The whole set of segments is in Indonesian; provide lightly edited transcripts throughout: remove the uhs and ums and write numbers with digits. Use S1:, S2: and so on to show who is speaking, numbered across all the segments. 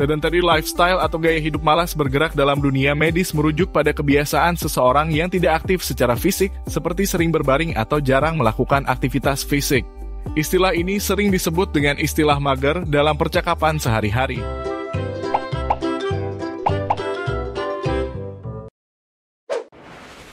S1: Sedentary lifestyle atau gaya hidup malas bergerak dalam dunia medis merujuk pada kebiasaan seseorang yang tidak aktif secara fisik, seperti sering berbaring atau jarang melakukan aktivitas fisik. Istilah ini sering disebut dengan istilah mager dalam percakapan sehari-hari.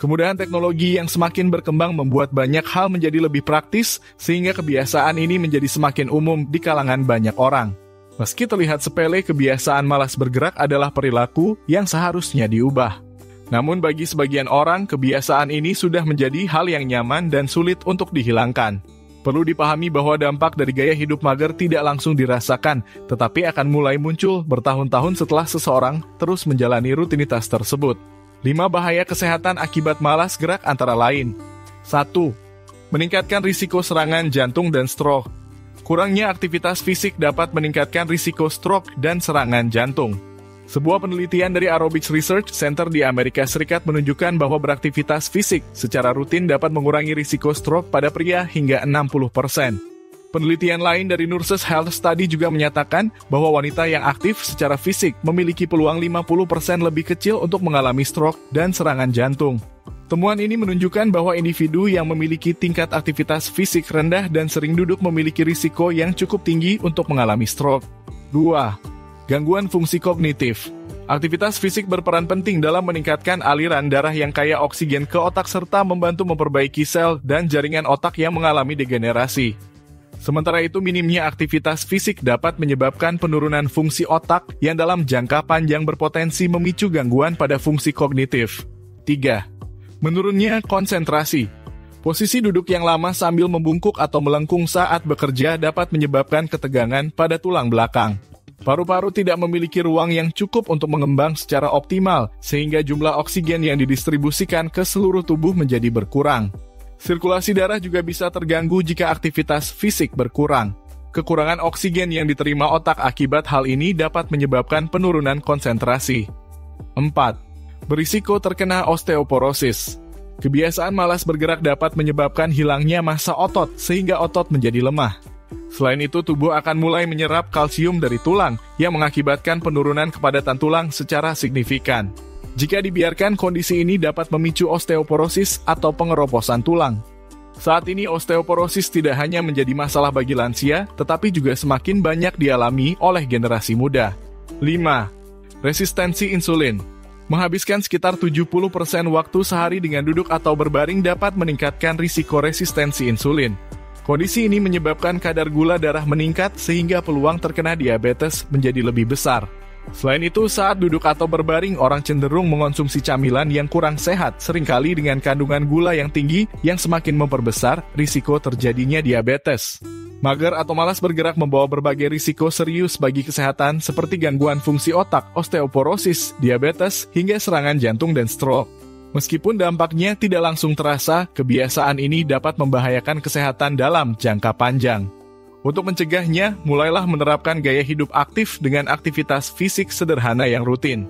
S1: Kemudahan teknologi yang semakin berkembang membuat banyak hal menjadi lebih praktis, sehingga kebiasaan ini menjadi semakin umum di kalangan banyak orang. Meski terlihat sepele, kebiasaan malas bergerak adalah perilaku yang seharusnya diubah. Namun bagi sebagian orang, kebiasaan ini sudah menjadi hal yang nyaman dan sulit untuk dihilangkan. Perlu dipahami bahwa dampak dari gaya hidup mager tidak langsung dirasakan, tetapi akan mulai muncul bertahun-tahun setelah seseorang terus menjalani rutinitas tersebut. 5 bahaya kesehatan akibat malas gerak antara lain. 1. Meningkatkan risiko serangan jantung dan stroke. Kurangnya aktivitas fisik dapat meningkatkan risiko stroke dan serangan jantung. Sebuah penelitian dari Aerobics Research Center di Amerika Serikat menunjukkan bahwa beraktivitas fisik secara rutin dapat mengurangi risiko stroke pada pria hingga 60%. Penelitian lain dari Nurses Health Study juga menyatakan bahwa wanita yang aktif secara fisik memiliki peluang 50% lebih kecil untuk mengalami stroke dan serangan jantung. Temuan ini menunjukkan bahwa individu yang memiliki tingkat aktivitas fisik rendah dan sering duduk memiliki risiko yang cukup tinggi untuk mengalami stroke. 2. Gangguan fungsi kognitif. Aktivitas fisik berperan penting dalam meningkatkan aliran darah yang kaya oksigen ke otak serta membantu memperbaiki sel dan jaringan otak yang mengalami degenerasi. Sementara itu, minimnya aktivitas fisik dapat menyebabkan penurunan fungsi otak yang dalam jangka panjang berpotensi memicu gangguan pada fungsi kognitif. 3. Menurunnya konsentrasi. Posisi duduk yang lama sambil membungkuk atau melengkung saat bekerja dapat menyebabkan ketegangan pada tulang belakang. Paru-paru tidak memiliki ruang yang cukup untuk mengembang secara optimal, sehingga jumlah oksigen yang didistribusikan ke seluruh tubuh menjadi berkurang. Sirkulasi darah juga bisa terganggu jika aktivitas fisik berkurang. Kekurangan oksigen yang diterima otak akibat hal ini dapat menyebabkan penurunan konsentrasi. 4. Berisiko terkena osteoporosis. Kebiasaan malas bergerak dapat menyebabkan hilangnya massa otot sehingga otot menjadi lemah. Selain itu, tubuh akan mulai menyerap kalsium dari tulang yang mengakibatkan penurunan kepadatan tulang secara signifikan. Jika dibiarkan, kondisi ini dapat memicu osteoporosis atau pengeroposan tulang. Saat ini osteoporosis tidak hanya menjadi masalah bagi lansia, tetapi juga semakin banyak dialami oleh generasi muda. 5. Resistensi insulin. Menghabiskan sekitar 70% waktu sehari dengan duduk atau berbaring dapat meningkatkan risiko resistensi insulin. Kondisi ini menyebabkan kadar gula darah meningkat sehingga peluang terkena diabetes menjadi lebih besar. Selain itu, saat duduk atau berbaring, orang cenderung mengonsumsi camilan yang kurang sehat, seringkali dengan kandungan gula yang tinggi yang semakin memperbesar risiko terjadinya diabetes. Mager atau malas bergerak membawa berbagai risiko serius bagi kesehatan seperti gangguan fungsi otak, osteoporosis, diabetes, hingga serangan jantung dan stroke. Meskipun dampaknya tidak langsung terasa, kebiasaan ini dapat membahayakan kesehatan dalam jangka panjang. Untuk mencegahnya, mulailah menerapkan gaya hidup aktif dengan aktivitas fisik sederhana yang rutin.